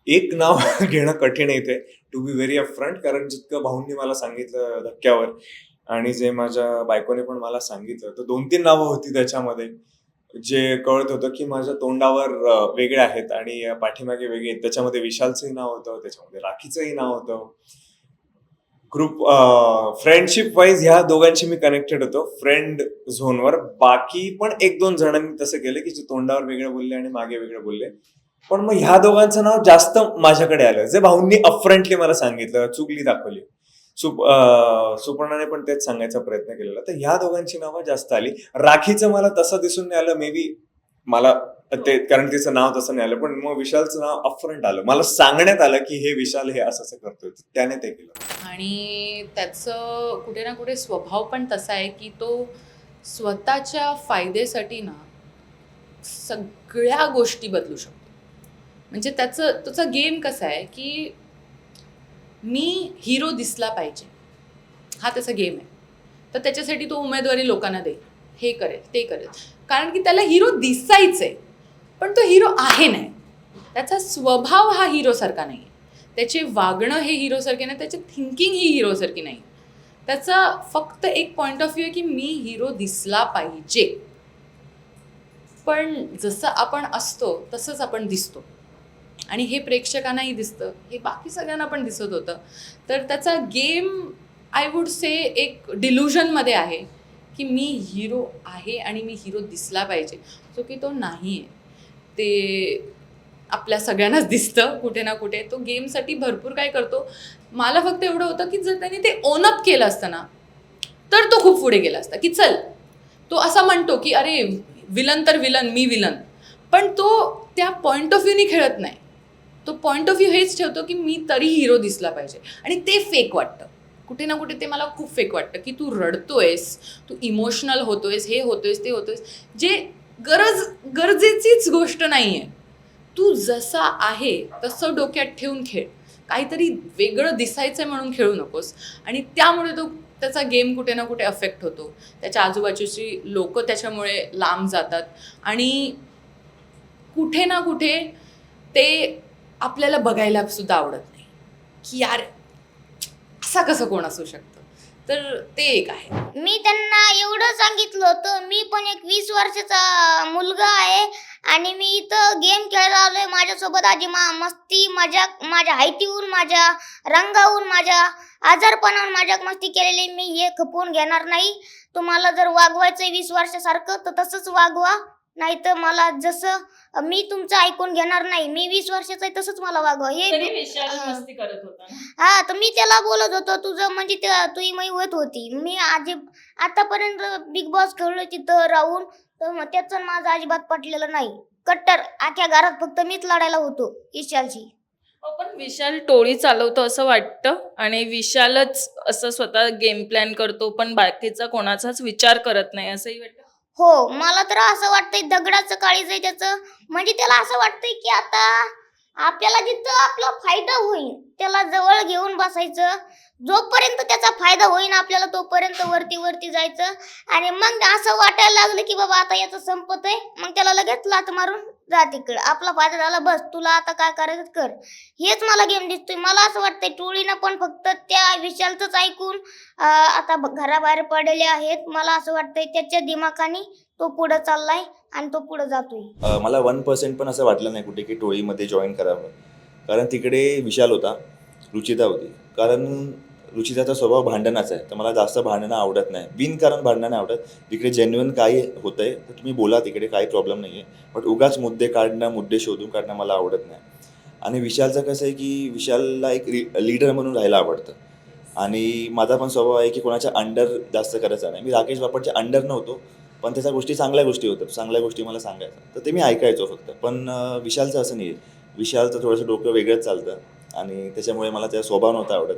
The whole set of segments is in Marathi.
एक नाव घेणं कठीण आहे इथे, टू बी व्हेरी अपफ्रंट. कारण जितकं भाऊंनी मला सांगितलं धक्क्यावर आणि जे माझ्या बायकोने पण मला सांगितलं, तर 2-3 नावं होती त्याच्यामध्ये, जे कळत होतं की माझ्या तोंडावर वेगळे आहेत आणि पाठीमागे वेगळे आहेत. त्याच्यामध्ये विशालचंही नाव होतं, त्याच्यामध्ये राखीचंही नाव होतं. ग्रुप फ्रेंडशिप वाईज ह्या दोघांशी मी कनेक्टेड होतो फ्रेंड झोनवर. बाकी पण 1-2 जणांनी तसं केलं की जे तोंडावर वेगळं बोलले आणि मागे वेगळं बोलले. पण मग ह्या दोघांचं नाव जास्त माझ्याकडे आलं, जे भाऊंनी अपफ्रंटली मला सांगितलं, चुगली दाखवली. सुपर्णाने पण तेच सांगायचा प्रयत्न केलेला. तर ह्या दोघांची नावं जास्त आली. राखीचं मला तसं दिसून नाही आलं, मे बी मला ते, कारण तिचं नाव तसं नाही आलं. पण मग विशालचं नाव अपफ्रंट आलं. मला सांगण्यात आलं की हे विशाल हे असं असं करतोय, त्याने ते केलं. आणि त्याचं कुठे ना कुठे स्वभाव पण तसा आहे की तो स्वतःच्या फायदेसाठी ना सगळ्या गोष्टी बदलू शकतो. म्हणजे त्याचा गेम कसा आहे की मी हिरो दिसला पाहिजे, हा त्याचा गेम आहे. तर त्याच्यासाठी तो उमेदवारी लोकांना देईल, हे करेल ते करेल, कारण की त्याला हिरो दिसायचंय. पण तो हिरो आहे नाही, त्याचा स्वभाव हा हिरोसारखा नाही आहे, त्याचे वागणं हे हिरोसारखे नाही, त्याची थिंकिंग ही हिरोसारखी नाही. त्याचा फक्त एक पॉईंट ऑफ व्ह्यू आहे की मी हिरो दिसला पाहिजे. पण जसं आपण असतो तसंच आपण दिसतो आणि हे प्रेक्षकांनाही दिसतं, हे बाकी सगळ्यांना पण दिसत होतं. तर त्याचा गेम आय वुड से एक डिल्युजनमध्ये आहे की मी हिरो आहे आणि मी हिरो दिसला पाहिजे, जो की तो नाही आहे. ते आपल्या सगळ्यांनाच दिसतं कुठे ना कुठे. तो गेमसाठी भरपूर काय करतो. मला फक्त एवढं होतं की जर त्यांनी ते ओन अप केलं असतं ना, तर तो खूप पुढे गेला असता. की चल, तो असा म्हणतो की अरे विलन तर विलन, मी विलन, पण तो त्या पॉईंट ऑफ व्ह्यूनी खेळत नाही. तो पॉईंट ऑफ व्ह्यू हेच ठेवतो की मी तरी हिरो दिसला पाहिजे. आणि ते फेक वाटतं कुठे ना कुठे. ते मला खूप फेक वाटतं की तू रडतोयस, तू इमोशनल होतोयस, हे होतोयस ते होतोयस, जे गरजेचीच गोष्ट नाही आहे. तू जसा आहे तसं डोक्यात ठेवून खेळ. काहीतरी वेगळं दिसायचं आहे म्हणून खेळू नकोस. आणि त्यामुळे त्याचा गेम कुठे ना कुठे अफेक्ट होतो. त्याच्या आजूबाजूची लोक त्याच्यामुळे लांब जातात आणि कुठे ना कुठे ते आपल्याला बघायला सुद्धा आवडत नाही की यार असा कसं कोण असू शकतं. तर ते एक आहे. मी त्यांना एवढं सांगितलं होतं, मी पण एक 20 वर्षाचा मुलगा आहे आणि मी इथं गेम खेळायला आलोय. माझ्यासोबत आजी मस्ती मजाक, माझ्या हाईटीहून, माझ्या रंगाहून, माझ्या आजारपणाहून मजाक मस्ती केलेली मी हे खपवून घेणार नाही. तुम्हाला जर वागवायचंय 20 वर्षासारखं तर तसंच वागवा, नाही तर मला जसं मी तुमचं ऐकून घेणार नाही. मी 20 वर्षाचा आहे तसंच मला वागवा. हे मस्ती करत होता. हा, तर मी त्याला बोलत होतो तुझं म्हणजे तुही मै होत होती. मी आतापर्यंत बिग बॉस खेळलो तिथं राहून, तर मग त्याचं माझं अजिबात पटलेलं नाही. कट्टर अख्ख्या घरात फक्त मीच लढायला होतो विशालशी. पण विशाल टोळी चालवतो असं वाटतं आणि विशालच असं स्वतः गेम प्लॅन करतो, पण बाकीचा कोणाचाच विचार करत नाही असंही वाटतं. हो, मला तर असं वाटतंय दगडाचं काळीज आहे त्याचं. म्हणजे त्याला असं वाटतंय की आता आपल्याला जिथं आपला फायदा होईल त्याला जवळ घेऊन बसायचं. जोपर्यंत त्याचा फायदा होईल आपल्याला तोपर्यंत वरती वरती जायचं. आणि मग असं वाटायला लागलं की बाबा आता याचं संपत आहे, मग त्याला लगेच लाथ मारून जा तिकडं. आपला फायदा झाला, बस तुला आता काय करायचं कर. हेच मला गेम दिसतोय. मला असं वाटतंय टोळीनं पण फक्त त्या विशालचंच ऐकून आता घराबाहेर पडलेले आहेत. मला असं वाटतंय त्याच्या दिमाखाने तो पुढे चाललाय आणि तो पुढे जातोय. मला 1% पण असं वाटलं नाही कुठे की टोळीमध्ये जॉईन करावं. कारण तिकडे विशाल होता, रुचिता होती. कारण रुचिताचा स्वभाव भांडणाचा आहे, तर मला जास्त भांडणं आवडत नाही. बिनकारण भांडणं नाही आवडत. तिकडे जेन्युइन काही होतं आहे तर तुम्ही बोला, तिकडे काही प्रॉब्लेम नाही आहे. बट उगाच मुद्दे काढणं, मुद्दे शोधून काढणं मला आवडत नाही. आणि विशालचं कसं आहे की विशालला एक लीडर म्हणून राहायला आवडतं. आणि माझा पण स्वभाव आहे की कोणाच्या अंडर जास्त करायचा नाही. मी राकेश बापटच्या अंडर नव्हतो, पण त्याच्या गोष्टी चांगल्या गोष्टी होत्या, चांगल्या गोष्टी मला सांगायचं तर ते मी ऐकायचो फक्त. पण विशालचं असं नाही आहे. विशालचं थोडंसं डोकं वेगळंच चालतं आणि त्याच्यामुळे मला त्याचा स्वभाव नव्हता आवडत.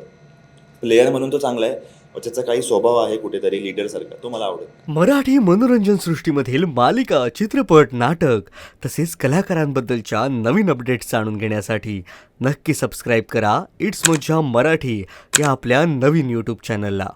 प्लेयर म्हणून तो चांगला आहे, पण त्याचा काही स्वभाव आहे कुठेतरी लीडरसारखा, तो मला आवडत. मराठी मनोरंजन सृष्टीमधील मालिका, चित्रपट, नाटक तसेच कलाकारांबद्दलच्या नवीन अपडेट्स जाणून घेण्यासाठी नक्की सबस्क्राईब करा इट्स मज्जा मराठी या आपल्या नवीन यूट्यूब चॅनलला.